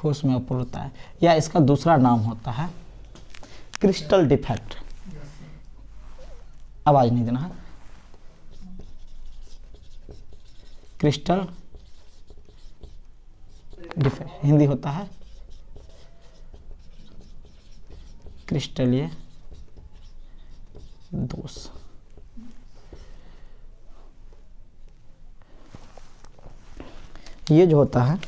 ठोस में अपूर्णता है, या इसका दूसरा नाम होता है क्रिस्टल डिफेक्ट। आवाज नहीं देना है। क्रिस्टल डिफेक्ट हिंदी होता है क्रिस्टलीय दोष। ये जो होता है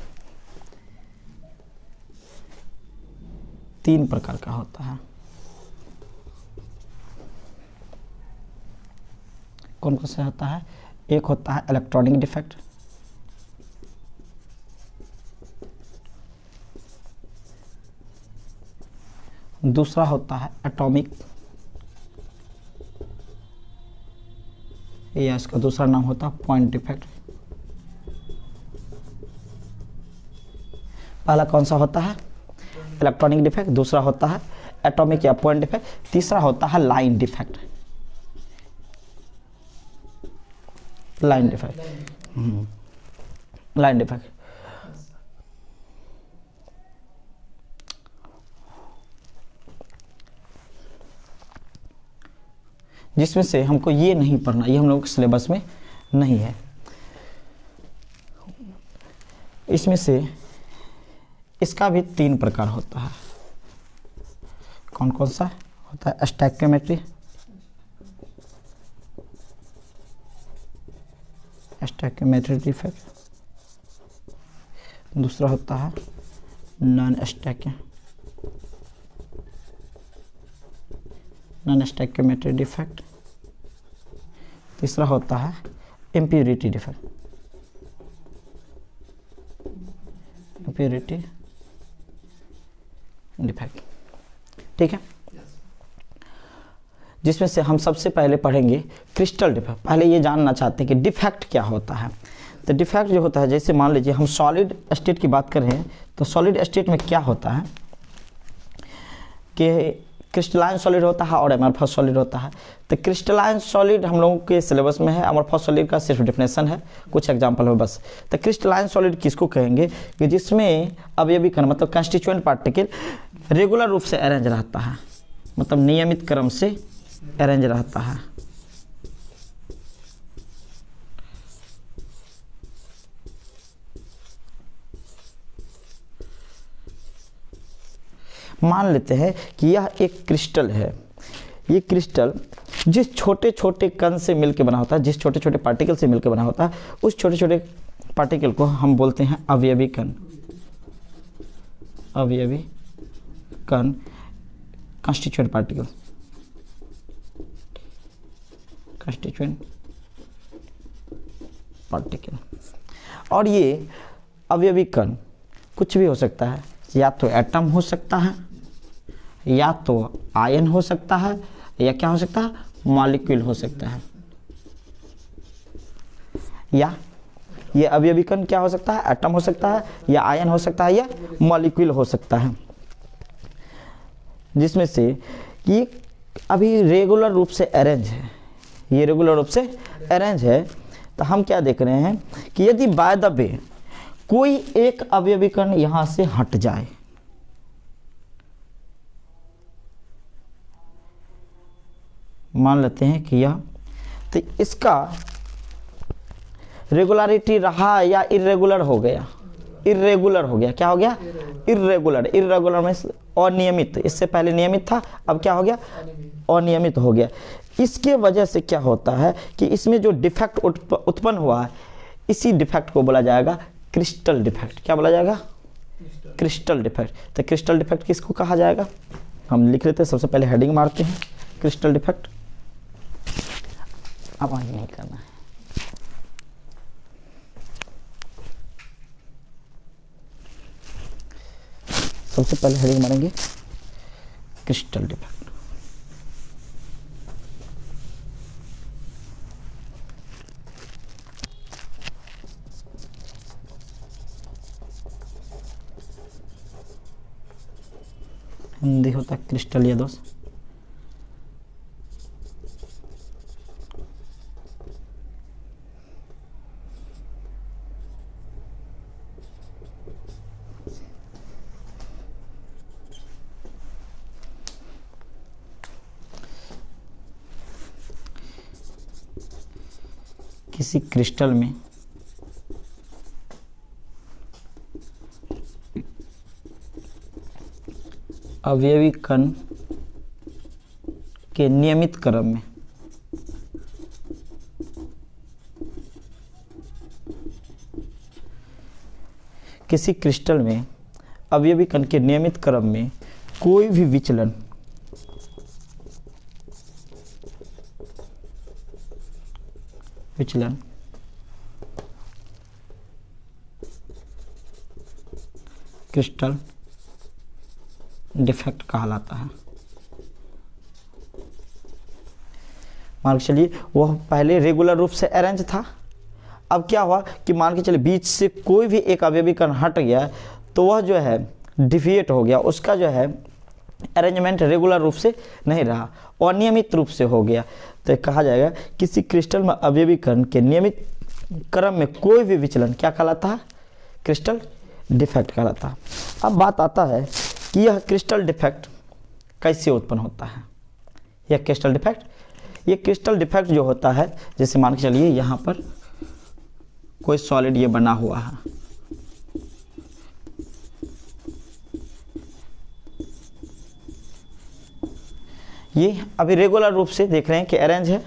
3 प्रकार का होता है। कौन कौन सा होता है? एक होता है इलेक्ट्रॉनिक डिफेक्ट, दूसरा होता है एटॉमिक, या इसका दूसरा नाम होता है पॉइंट डिफेक्ट। पहला कौन सा होता है? इलेक्ट्रॉनिक डिफेक्ट, दूसरा होता है एटॉमिक या पॉइंट डिफेक्ट, तीसरा होता है line defect. Line defect, line defect. जिसमें से हमको ये नहीं पढ़ना, ये हम लोग के सिलेबस में नहीं है। इसमें से इसका भी 3 प्रकार होता है। कौन कौन सा होता है? स्टैक्योमेट्री, स्टैक्योमेट्री डिफेक्ट, दूसरा होता है नॉन स्टैक्योमेट्री डिफेक्ट, तीसरा होता है इम्प्योरिटी डिफेक्ट, इम्प्योरिटी डिफेक्ट। ठीक है, जिसमें से हम सबसे पहले पढ़ेंगे क्रिस्टल डिफेक्ट। पहले ये जानना चाहते हैं कि डिफेक्ट क्या होता है। तो डिफेक्ट जो होता है, जैसे मान लीजिए हम सॉलिड स्टेट की बात कर रहे हैं, तो सॉलिड स्टेट में क्या होता है कि क्रिस्टलाइन सॉलिड होता है और एमरफस सॉलिड होता है। तो क्रिस्टलाइन सॉलिड हम लोगों के सिलेबस में है, एमरफस सॉलिड का सिर्फ डेफिनेशन है, कुछ एग्जांपल है बस। तो क्रिस्टलाइन सॉलिड किसको कहेंगे? कि जिसमें अवयवी कण मतलब कंस्टिट्यूएंट पार्टिकल रेगुलर रूप से अरेंज रहता है, मतलब नियमित क्रम से अरेंज रहता है। मान लेते हैं कि यह एक क्रिस्टल है। ये क्रिस्टल जिस छोटे छोटे कण से मिलकर बना होता है, जिस छोटे छोटे पार्टिकल से मिलकर बना होता है, उस छोटे छोटे पार्टिकल को हम बोलते हैं अवयवी कण। अवयवी कण, कंस्टिट्यूएंट पार्टिकल, कंस्टिट्यूएंट पार्टिकल। और ये अवयवी कण कुछ भी हो सकता है, या तो एटम हो सकता है, या तो आयन हो सकता है, या क्या हो सकता है? मॉलिक्यूल हो सकता है। या ये अवयवी कण क्या हो सकता है? एटम हो सकता है, या आयन हो सकता है, या मॉलिक्यूल हो सकता है। जिसमें से ये अभी रेगुलर रूप से अरेंज है, ये रेगुलर रूप से अरेंज है। तो हम क्या देख रहे हैं कि यदि बाय द वे कोई एक अवयवी कण यहां से हट जाए, मान लेते हैं कि यह, तो इसका रेगुलरिटी रहा या इरेगुलर हो गया? इरेगुलर हो गया। क्या हो गया? इरेगुलर। इरेगुलर में अनियमित, इससे पहले नियमित था, अब क्या हो गया? अनियमित हो गया। इसके वजह से क्या होता है कि इसमें जो डिफेक्ट उत्पन्न हुआ है, इसी डिफेक्ट को बोला जाएगा क्रिस्टल डिफेक्ट। क्या बोला जाएगा? Crystal defect. तो क्रिस्टल डिफेक्ट किसको कहा जाएगा? हम लिख लेते हैं, सबसे पहले हेडिंग मारते हैं क्रिस्टल डिफेक्ट। अब आगे नहीं करना है। सबसे पहले हेडिंग मारेंगे क्रिस्टल डिफेक्ट। हिंदी होता है क्रिस्टलीय दोष। किसी क्रिस्टल में अवयवी कण के नियमित क्रम में किसी क्रिस्टल में अवयवी कण के नियमित क्रम में कोई भी विचलन क्रिस्टल डिफेक्ट कहलाता है। मान के चलिए वह पहले रेगुलर रूप से अरेंज था, अब क्या हुआ कि मान के चलिए बीच से कोई भी एक अवयवी कण हट गया तो वह जो है डिविएट हो गया, उसका जो है अरेंजमेंट रेगुलर रूप से नहीं रहा, अनियमित रूप से हो गया। तो कहा जाएगा किसी क्रिस्टल में अवयवी कण के नियमित क्रम में कोई भी विचलन क्या कहलाता है? क्रिस्टल डिफेक्ट कहलाता है। अब बात आता है कि यह क्रिस्टल डिफेक्ट कैसे उत्पन्न होता है। यह क्रिस्टल डिफेक्ट जो होता है, जैसे मान के चलिए यहाँ पर कोई सॉलिड ये बना हुआ है, ये अभी रेगुलर रूप से देख रहे हैं कि अरेंज है,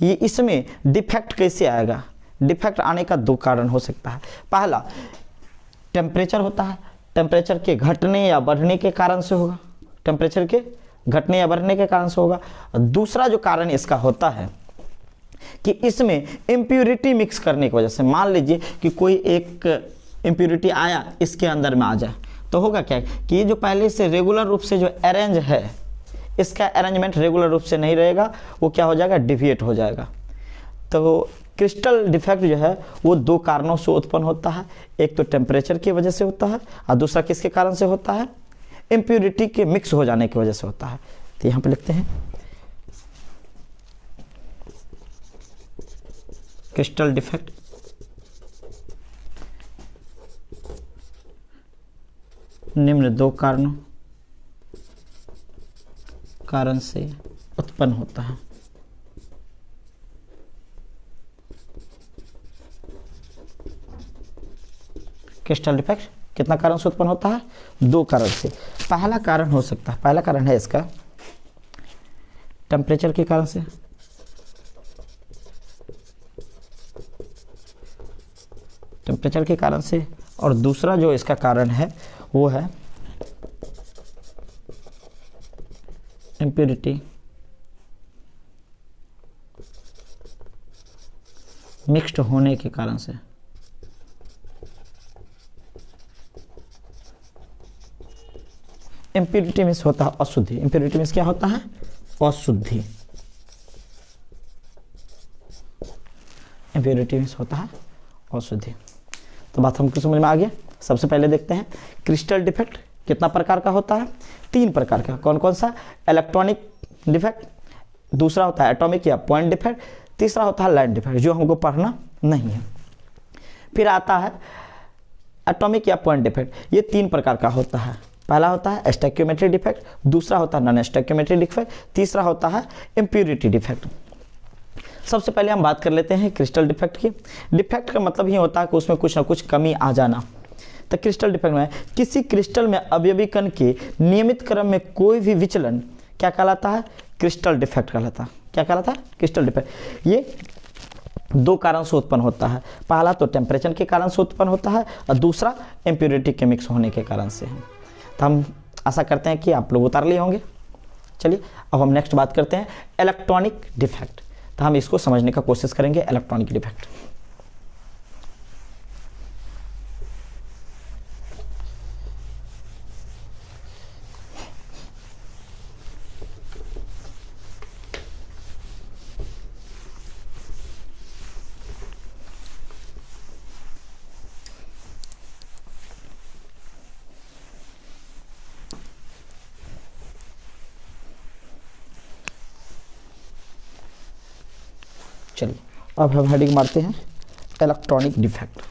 ये इसमें डिफेक्ट कैसे आएगा? डिफेक्ट आने का दो कारण हो सकता है। पहला टेम्परेचर होता है, टेम्परेचर के घटने या बढ़ने के कारण से होगा, टेम्परेचर के घटने या बढ़ने के कारण से होगा। दूसरा जो कारण इसका होता है कि इसमें इम्प्यूरिटी मिक्स करने की वजह से, मान लीजिए कि कोई एक इम्प्यूरिटी आया इसके अंदर में आ जाए तो होगा क्या कि ये जो पहले से रेगुलर रूप से जो अरेंज है इसका अरेंजमेंट रेगुलर रूप से नहीं रहेगा, वो क्या हो जाएगा? डिविएट हो जाएगा। तो क्रिस्टल डिफेक्ट जो है वो दो कारणों से उत्पन्न होता है, एक तो टेम्परेचर की वजह से होता है और दूसरा किसके कारण से होता है? इम्प्यूरिटी के मिक्स हो जाने की वजह से होता है। तो यहाँ पे लिखते हैं क्रिस्टल डिफेक्ट निम्न दो कारण से उत्पन्न होता है। क्रिस्टल डिफेक्ट कितना कारण से उत्पन्न होता है? दो कारण से। पहला कारण हो सकता है, पहला कारण है इसका टेम्परेचर के कारण से, टेम्परेचर के कारण से, और दूसरा जो इसका कारण है वो है इम्प्यूरिटी मिक्स्ड होने के कारण से। इम्प्यूरिटी मीन्स होता है अशुद्धि, इम्प्यूरिटी मीन्स क्या होता है? अशुद्धि। इम्प्यूरिटी मीन्स होता है अशुद्धि। तो बात हमको समझ में आ गया। सबसे पहले देखते हैं क्रिस्टल डिफेक्ट कितना प्रकार का होता है? 3 प्रकार का। कौन कौन सा? इलेक्ट्रॉनिक डिफेक्ट, दूसरा होता है एटॉमिक या पॉइंट डिफेक्ट, तीसरा होता है लाइन डिफेक्ट जो हमको पढ़ना नहीं है। फिर आता है एटॉमिक या पॉइंट डिफेक्ट, ये 3 प्रकार का होता है। पहला होता है स्टोइकियोमेट्रिक डिफेक्ट, दूसरा होता है नॉन स्टोइकियोमेट्रिक डिफेक्ट, तीसरा होता है इम्प्यूरिटी डिफेक्ट। सबसे पहले हम बात कर लेते हैं क्रिस्टल डिफेक्ट की। डिफेक्ट का मतलब ही होता है कि उसमें कुछ ना कुछ कमी आ जाना। तो क्रिस्टल डिफेक्ट में किसी क्रिस्टल में अवयवी कण के नियमित क्रम में कोई भी विचलन क्या कहलाता है? क्रिस्टल डिफेक्ट कहलाता है। क्या कहलाता है? Crystal defect. ये 2 कारण से उत्पन्न होता है। पहला तो टेम्परेचर के कारण से उत्पन्न होता है और दूसरा इम्प्यूरिटी के मिक्स होने के कारण से है। तो हम आशा करते हैं कि आप लोग उतार लिए होंगे। चलिए अब हम नेक्स्ट बात करते हैं इलेक्ट्रॉनिक डिफेक्ट। तो हम इसको समझने का कोशिश करेंगे इलेक्ट्रॉनिक डिफेक्ट। चलिए अब हम हेडिंग मारते हैं इलेक्ट्रॉनिक डिफेक्ट।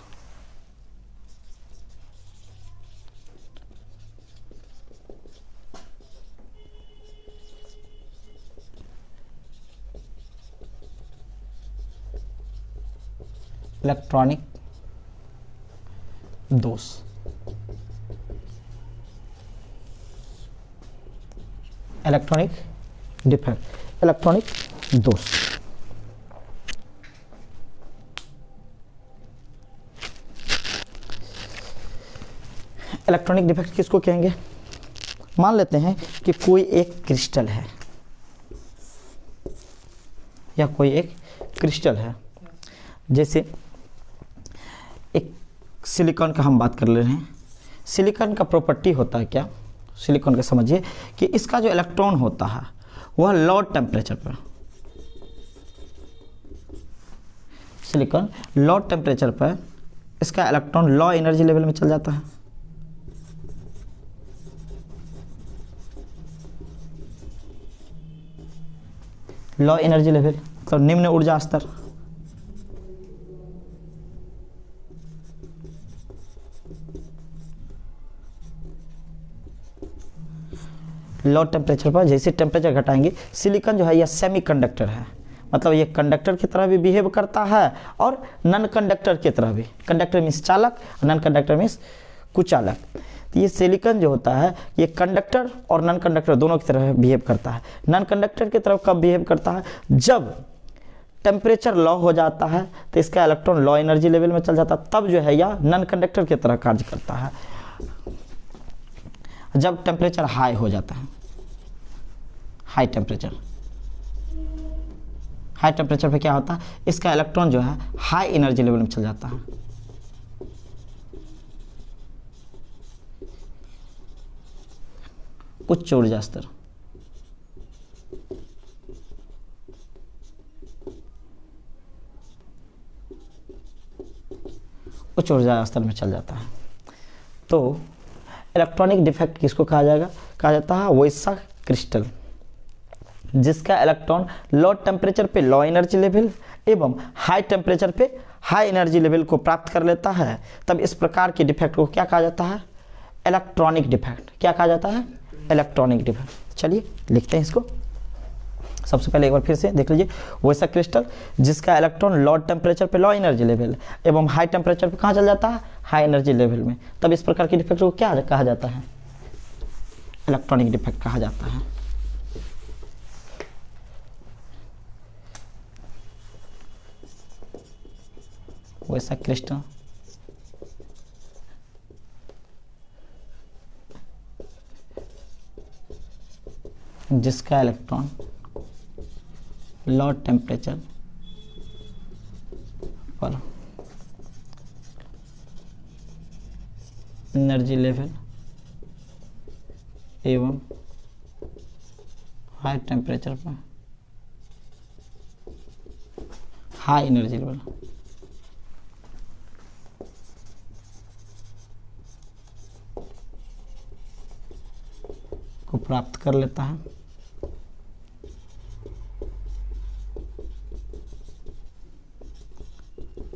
इलेक्ट्रॉनिक दोष, इलेक्ट्रॉनिक डिफेक्ट, इलेक्ट्रॉनिक दोष। इलेक्ट्रॉनिक डिफेक्ट किसको कहेंगे? मान लेते हैं कि कोई एक क्रिस्टल है, या कोई एक क्रिस्टल है, जैसे एक सिलिकॉन का हम बात कर ले रहे हैं। सिलिकॉन का प्रॉपर्टी होता है क्या? सिलिकॉन का समझिए कि इसका जो इलेक्ट्रॉन होता है वह लो टेम्परेचर पर, सिलिकॉन लो टेम्परेचर पर इसका इलेक्ट्रॉन लो एनर्जी लेवल में चल जाता है। लो एनर्जी लेवल तो निम्न ऊर्जा स्तर, लो टेम्परेचर पर जैसे टेम्परेचर घटाएंगे, सिलिकॉन जो है यह सेमीकंडक्टर है, मतलब ये कंडक्टर की तरह भी बिहेव करता है और नॉन कंडक्टर की तरह भी। कंडक्टर मीन्स चालक, नॉन कंडक्टर मीन्स कुचालक। तो ये सिलिकॉन जो होता है ये कंडक्टर और नॉन कंडक्टर दोनों की तरह बिहेव करता है। नॉन कंडक्टर की तरफ कब बिहेव करता है? जब टेम्परेचर लो हो जाता है तो इसका इलेक्ट्रॉन लो एनर्जी लेवल में चल जाता है, तब जो है यह नॉन कंडक्टर की तरह कार्य करता है। जब टेम्परेचर हाई हो जाता है, हाई टेम्परेचर पे क्या होता है? इसका इलेक्ट्रॉन जो है हाई एनर्जी लेवल में चल जाता है। उच्च ऊर्जा स्तर, उच्च ऊर्जा स्तर में चल जाता है। तो इलेक्ट्रॉनिक डिफेक्ट किसको कहा जाएगा? कहा जाता है वैसा क्रिस्टल जिसका इलेक्ट्रॉन लो टेम्परेचर पे लो एनर्जी लेवल एवं हाई टेम्परेचर पे हाई एनर्जी लेवल को प्राप्त कर लेता है। तब इस प्रकार के डिफेक्ट को क्या कहा जाता है? Electronic defect. क्या कहा जाता है? Electronic defect. चलिए लिखते हैं इसको। सबसे पहले एक बार फिर से देख लीजिए, वैसा क्रिस्टल जिसका इलेक्ट्रॉन लो टेम्परेचर पे लो एनर्जी लेवल एवं हाई टेम्परेचर पे कहाँ चल जाता है? हाई एनर्जी लेवल में। तब इस प्रकार के डिफेक्ट को क्या कहा जाता है? इलेक्ट्रॉनिक डिफेक्ट कहा जाता है। वैसा क्रिस्टल जिसका इलेक्ट्रॉन लो टेम्परेचर पर एनर्जी लेवल एवं हाई टेम्परेचर पर हाई एनर्जी लेवल को प्राप्त कर लेता है।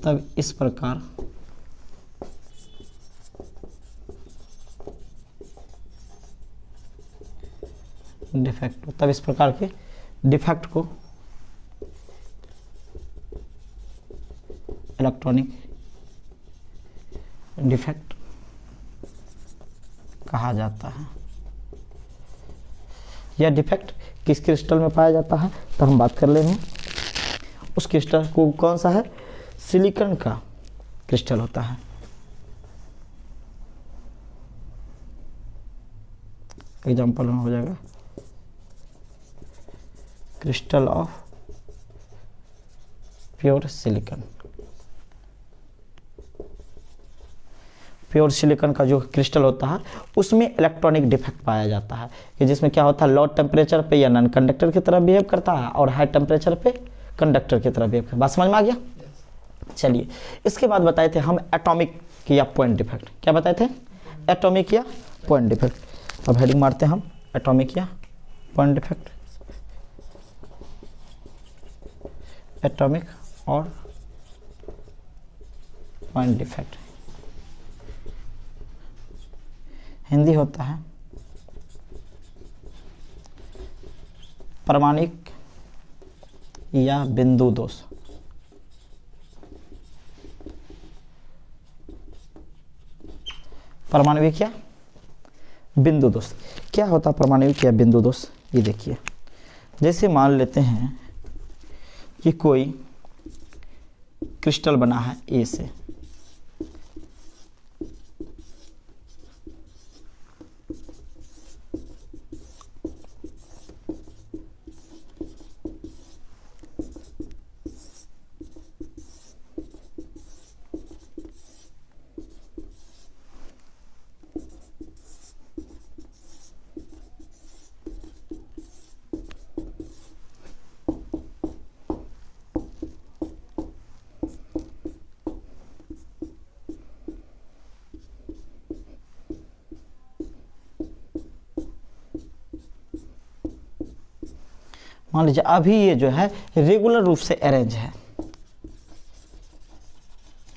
तब इस प्रकार डिफेक्ट, तब इस प्रकार के डिफेक्ट को इलेक्ट्रॉनिक डिफेक्ट कहा जाता है। यह डिफेक्ट किस क्रिस्टल में पाया जाता है? तो हम बात कर ले रहे हैं उस क्रिस्टल को, कौन सा है? सिलिकॉन का क्रिस्टल होता है। एग्जाम्पल में हो जाएगा crystal of pure silicon. Pure silicon का जो क्रिस्टल होता है उसमें इलेक्ट्रॉनिक डिफेक्ट पाया जाता है कि जिसमें क्या होता है? लो टेम्परेचर पे या नॉन कंडक्टर की तरह बिहेव करता है और हाई टेम्परेचर पे कंडक्टर की तरह बिहेव करता है। बात समझ में आ गया? चलिए इसके बाद बताए थे हम एटॉमिक या पॉइंट डिफेक्ट। क्या बताए थे? एटॉमिक या पॉइंट डिफेक्ट। अब हेडिंग मारते हैं हम, एटॉमिक या पॉइंट डिफेक्ट। एटॉमिक और पॉइंट डिफेक्ट हिंदी होता है परमाणुक या बिंदु दोष। परमाणविक या बिंदु दोष। क्या होता है परमाणविक या बिंदु दोष? ये देखिए, जैसे मान लेते हैं कि कोई क्रिस्टल बना है ए से, मान लीजिए अभी ये जो है रेगुलर रूप से अरेंज है,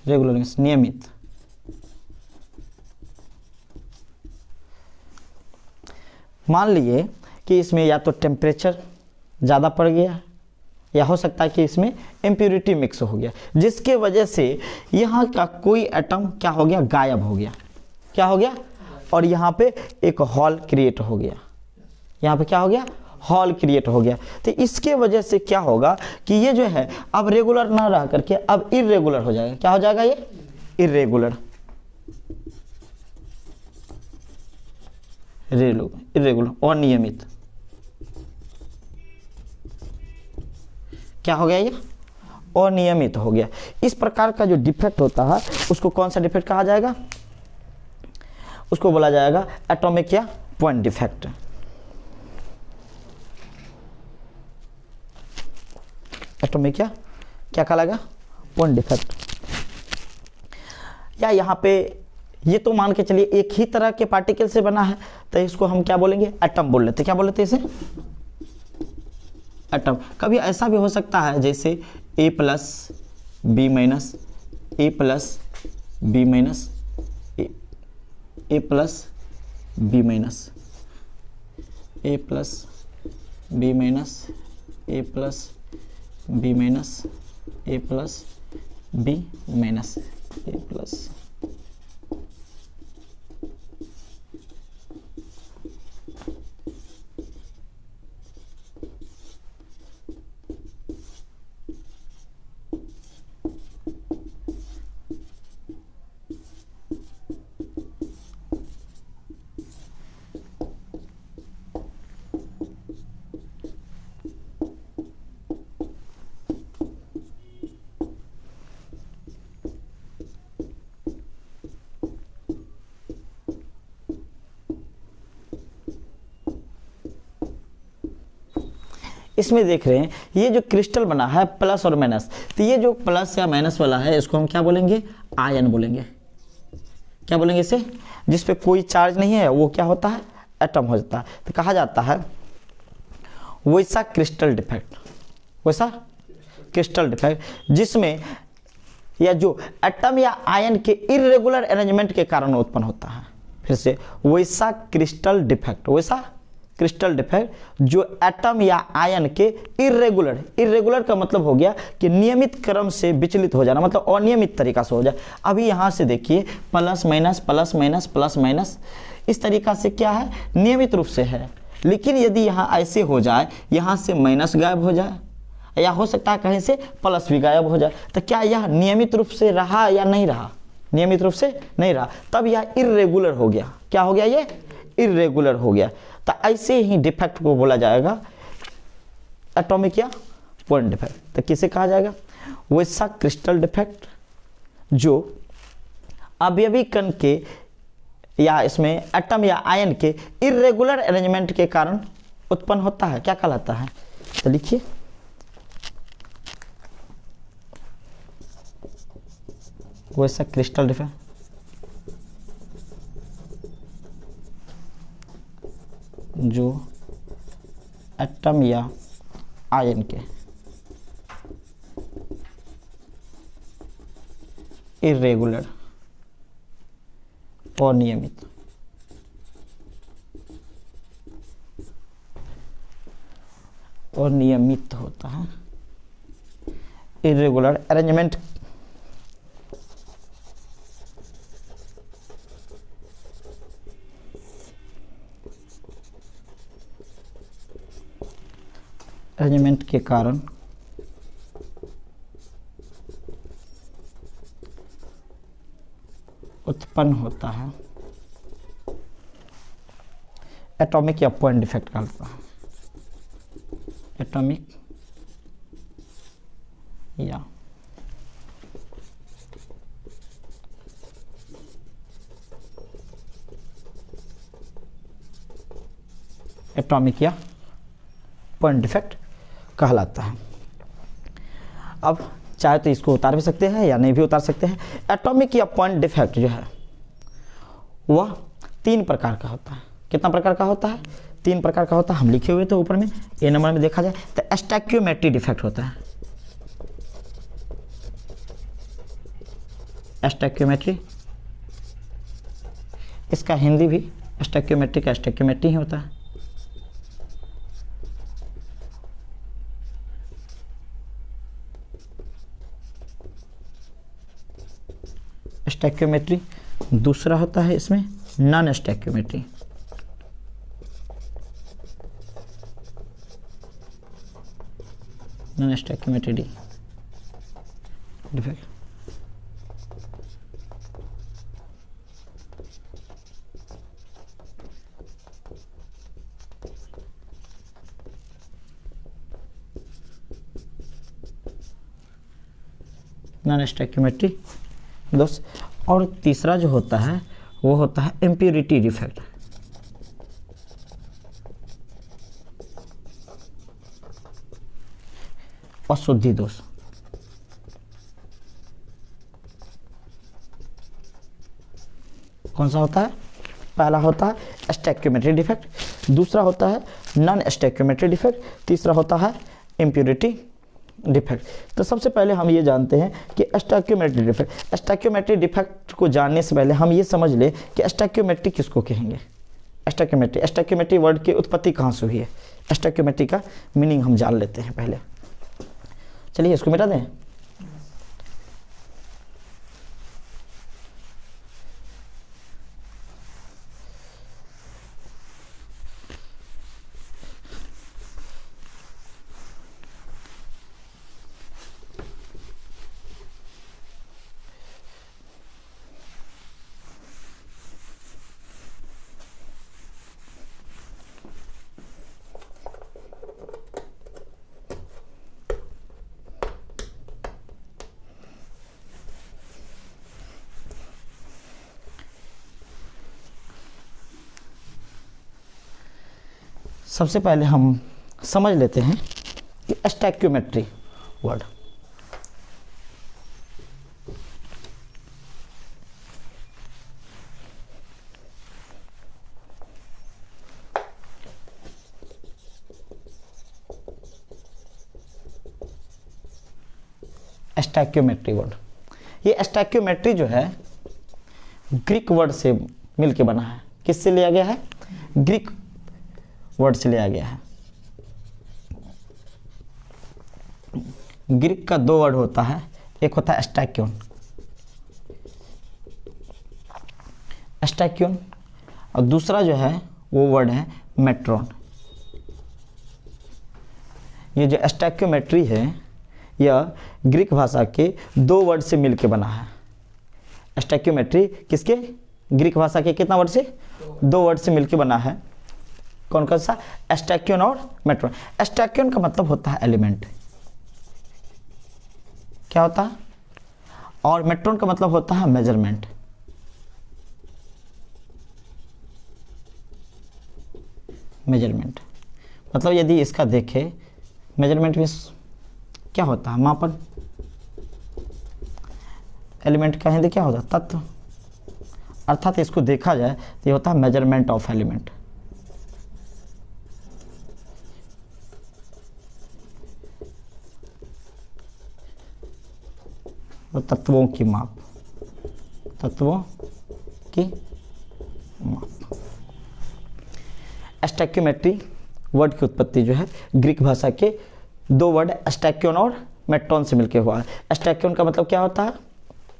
रेगुलर मीन्स नियमित। मान लीजिए कि इसमें या तो टेम्परेचर ज़्यादा पड़ गया या हो सकता है कि इसमें इम्प्योरिटी मिक्स हो गया, जिसके वजह से यहाँ का कोई एटम क्या हो गया, गायब हो गया। क्या हो गया? और यहाँ पे एक हॉल क्रिएट हो गया, यहाँ पे क्या हो गया, हॉल क्रिएट हो गया। तो इसके वजह से क्या होगा कि ये जो है अब रेगुलर ना रह करके अब इरेगुलर हो जाएगा। क्या हो जाएगा? ये इरेगुलर, इरेगुलर और नियमित। क्या हो गया? ये अनियमित हो गया। इस प्रकार का जो डिफेक्ट होता है उसको कौन सा डिफेक्ट कहा जाएगा? उसको बोला जाएगा एटॉमिक या पॉइंट डिफेक्ट। एटॉमिक क्या कहलाएगा? Point defect. या यहाँ पे ये तो मान के चलिए एक ही तरह के पार्टिकल से बना है, तो इसको हम क्या बोलेंगे? एटम बोल लेते। क्या बोल लेते इसे? एटम। कभी ऐसा भी हो सकता है जैसे A plus B minus, A plus B minus, A plus B minus, A plus B minus, A plus B minus, A plus B minus, A plus. इसमें देख रहे हैं ये जो क्रिस्टल बना है प्लस और माइनस, तो ये जो प्लस या माइनस वाला है इसको हम क्या बोलेंगे? आयन बोलेंगे। क्या बोलेंगे इसे? जिस पे कोई चार्ज नहीं है वो क्या होता है? एटम हो जाता है। तो कहा जाता है वैसा क्रिस्टल डिफेक्ट, वैसा क्रिस्टल डिफेक्ट जिसमें या जो एटम या आयन के इरेगुलर अरेंजमेंट के कारण उत्पन्न होता है। फिर से, वैसा क्रिस्टल डिफेक्ट, वैसा क्रिस्टल डिफेक्ट जो एटम या आयन के इरेगुलर, इरेगुलर का मतलब हो गया कि नियमित क्रम से विचलित हो जाना, मतलब अनियमित तरीका से हो जाए। अभी यहाँ से देखिए plus minus plus minus plus minus, इस तरीका से क्या है? नियमित रूप से है। लेकिन यदि यहाँ ऐसे हो जाए, यहाँ से माइनस गायब हो जाए या हो सकता है कहीं से प्लस भी गायब हो जाए, तो क्या यह नियमित रूप से रहा या नहीं रहा? नियमित रूप से नहीं रहा, तब यह इरेगुलर हो गया। क्या हो गया? ये इरेगुलर हो गया। तो ऐसे ही डिफेक्ट को बोला जाएगा एटॉमिक या पॉइंट डिफेक्ट। तो किसे कहा जाएगा? वैसा क्रिस्टल डिफेक्ट जो अवयवी कण के या इसमें एटम या आयन के इरेगुलर अरेंजमेंट के कारण उत्पन्न होता है। क्या कहलाता है? तो लिखिए, वैसा क्रिस्टल डिफेक्ट जो एटम या आयन के इरेगुलर और नियमित होता है, इरेगुलर अरेंजमेंट अरेंजमेंट के कारण उत्पन्न होता है एटॉमिक या पॉइंट डिफेक्ट कहलाता है, एटॉमिक या एटॉमिक या पॉइंट डिफेक्ट कहलाता है। अब चाहे तो इसको उतार भी सकते हैं या नहीं भी उतार सकते हैं। एटॉमिक या पॉइंट डिफेक्ट जो है वह 3 प्रकार का होता है। कितना प्रकार का होता है? 3 प्रकार का होता है। हम लिखे हुए तो ऊपर में ए नंबर में देखा जाए तो स्टैक्योमेट्री डिफेक्ट होता है। स्टैक्योमेट्री, इसका हिंदी भी स्टैक्योमेट्री का स्टैक्योमेट्री ही होता है। स्टैक्योमेट्री। दूसरा होता है इसमें non stoichiometry. Non stoichiometry defect. Non stoichiometry दोस्त। और तीसरा जो होता है वो होता है इम्प्योरिटी डिफेक्ट। अशुद्धि दोष। कौन सा होता है? पहला होता है स्टैक्योमेट्री डिफेक्ट, दूसरा होता है नॉन स्टैक्योमेट्री डिफेक्ट, तीसरा होता है इम्प्योरिटी डिफेक्ट। तो सबसे पहले हम ये जानते हैं कि स्टैक्योमेट्री डिफेक्ट। स्टैक्योमेट्री डिफेक्ट को जानने से पहले हम ये समझ ले कि स्टैक्योमेट्री किसको कहेंगे। स्टैक्योमेट्री वर्ड की उत्पत्ति कहाँ से हुई है, स्टैक्योमेट्री का मीनिंग हम जान लेते हैं पहले। चलिए इसको मिटा दें। सबसे पहले हम समझ लेते हैं कि स्टैक्योमेट्री वर्ड स्टैक्योमेट्री वर्ड, ये स्टैक्योमेट्री जो है ग्रीक वर्ड से मिलके बना है। किससे लिया गया है? ग्रीक वर्ड से लिया गया है। ग्रीक का 2 वर्ड होता है, एक होता है स्टैक्योन, स्टैक्योन, और दूसरा जो है वो वर्ड है मेट्रॉन। ये जो स्टैक्योमेट्री है यह ग्रीक भाषा के 2 वर्ड से मिलके बना है। स्टैक्योमेट्री किसके? ग्रीक भाषा के कितना वर्ड से? 2 वर्ड से मिलके बना है। कौन कौन सा? स्टैक्योन और मेट्रॉन। स्टैक्योन का मतलब होता है एलिमेंट, क्या होता है? और मेट्रॉन का मतलब होता है मेजरमेंट। मेजरमेंट मतलब यदि इसका देखें, मेजरमेंट मीन्स क्या होता है? मापन। एलिमेंट का हिंदी क्या होता है? तत्व। अर्थात इसको देखा जाए तो ये होता है मेजरमेंट ऑफ एलिमेंट। तत्वों की माप, तत्वों की माप। स्टैक्योमेट्री वर्ड की उत्पत्ति जो है ग्रीक भाषा के 2 वर्ड स्टैक्योन और मेट्रॉन से मिलकर हुआ है। स्टैक्योन का मतलब क्या होता है?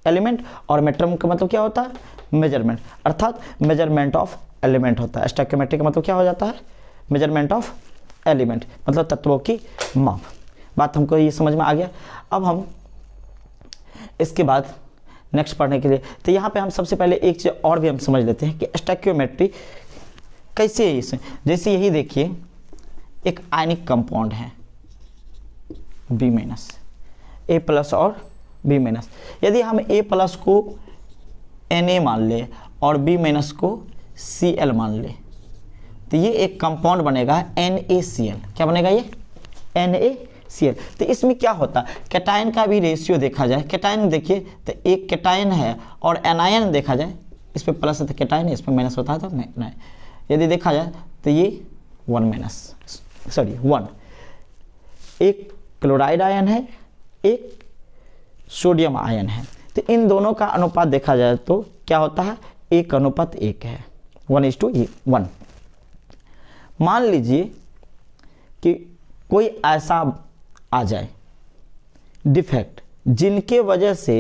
एलिमेंट, और मेट्रॉन का मतलब क्या होता है? मेजरमेंट, अर्थात मेजरमेंट ऑफ एलिमेंट होता है। स्टैक्योमेट्री का मतलब क्या हो जाता है? मेजरमेंट ऑफ एलिमेंट मतलब तत्वों की माप। बात हमको ये समझ में आ गया। अब हम इसके बाद नेक्स्ट पढ़ने के लिए, तो यहाँ पे हम सबसे पहले एक चीज़ और भी हम समझ लेते हैं कि स्टोइकियोमेट्री कैसे है इसमें। जैसे यही देखिए एक आयनिक कंपाउंड है B-, A+ और B-। यदि हम A+ को Na मान ले और B- को Cl मान ले तो ये एक कंपाउंड बनेगा NaCl। क्या बनेगा ये? NaCl। तो इसमें क्या होता है, कैटायन का भी रेशियो देखा जाए, कैटायन देखिए तो एक कैटायन है और एनायन देखा जाए, इस पे प्लस है तो कैटायन, इस पे माइनस होता है तो नहीं। यदि देखा जाए तो ये 1। एक क्लोराइड आयन है, एक सोडियम आयन है। तो इन दोनों का अनुपात देखा जाए तो क्या होता है, 1:1 है, 1:1। मान लीजिए कि कोई ऐसा आ जाए डिफेक्ट जिनके वजह से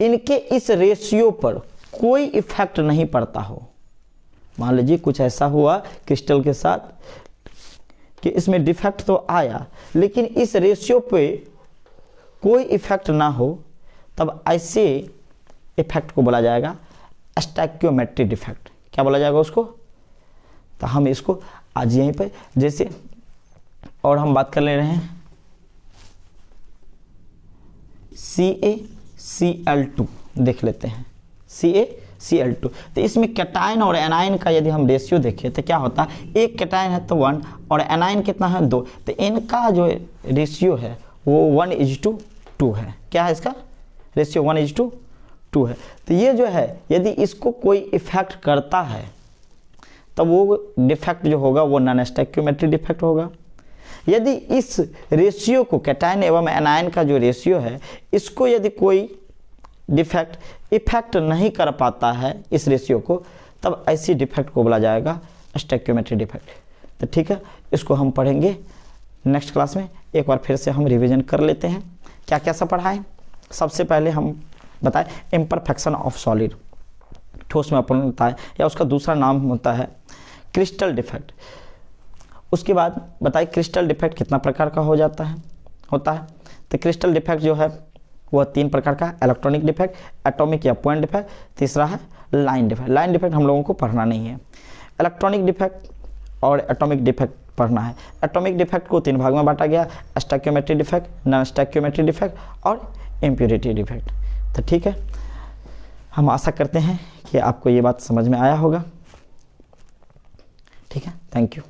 इनके इस रेशियो पर कोई इफेक्ट नहीं पड़ता हो। मान लीजिए कुछ ऐसा हुआ क्रिस्टल के साथ कि इसमें डिफेक्ट तो आया लेकिन इस रेशियो पे कोई इफेक्ट ना हो, तब ऐसे इफेक्ट को बोला जाएगा स्टोइकियोमेट्रिक डिफेक्ट। क्या बोला जाएगा उसको? तो हम इसको आज यहीं पे जैसे और हम बात कर ले रहे हैं CaCl2 देख लेते हैं, CaCl2। तो इसमें कैटायन और एनायन का यदि हम रेशियो देखें तो क्या होता है, एक कैटायन है तो 1 और एनायन कितना है 2, तो इनका जो रेशियो है वो 1:2 है। क्या है इसका रेशियो? 1:2 है। तो ये जो है यदि इसको कोई इफेक्ट करता है तब वो डिफेक्ट जो होगा वो नॉन स्टोइकियोमेट्रिक डिफेक्ट होगा। यदि इस रेशियो को कैटायन एवं एनायन का जो रेशियो है इसको यदि कोई डिफेक्ट इफेक्ट नहीं कर पाता है इस रेशियो को, तब ऐसी डिफेक्ट को बोला जाएगा स्टोइकियोमेट्रिक डिफेक्ट। तो ठीक है, इसको हम पढ़ेंगे नेक्स्ट क्लास में। एक बार फिर से हम रिवीजन कर लेते हैं क्या क्या सब पढ़ा है। सबसे पहले हम बताएं इम्परफेक्शन ऑफ सॉलिड, ठोस में अपूर्णता है या उसका दूसरा नाम होता है क्रिस्टल डिफेक्ट। उसके बाद बताइए क्रिस्टल डिफेक्ट कितना प्रकार का होता है। तो क्रिस्टल डिफेक्ट जो है वह 3 प्रकार का, इलेक्ट्रॉनिक डिफेक्ट, एटॉमिक या पॉइंट डिफेक्ट, तीसरा है लाइन डिफेक्ट। लाइन डिफेक्ट हम लोगों को पढ़ना नहीं है, इलेक्ट्रॉनिक डिफेक्ट और एटॉमिक डिफेक्ट पढ़ना है। एटॉमिक डिफेक्ट को 3 भाग में बांटा गया, stoichiometric defect, non stoichiometric defect और इम्प्योरिटी डिफेक्ट। तो ठीक है, हम आशा करते हैं कि आपको ये बात समझ में आया होगा। ठीक है, थैंक यू।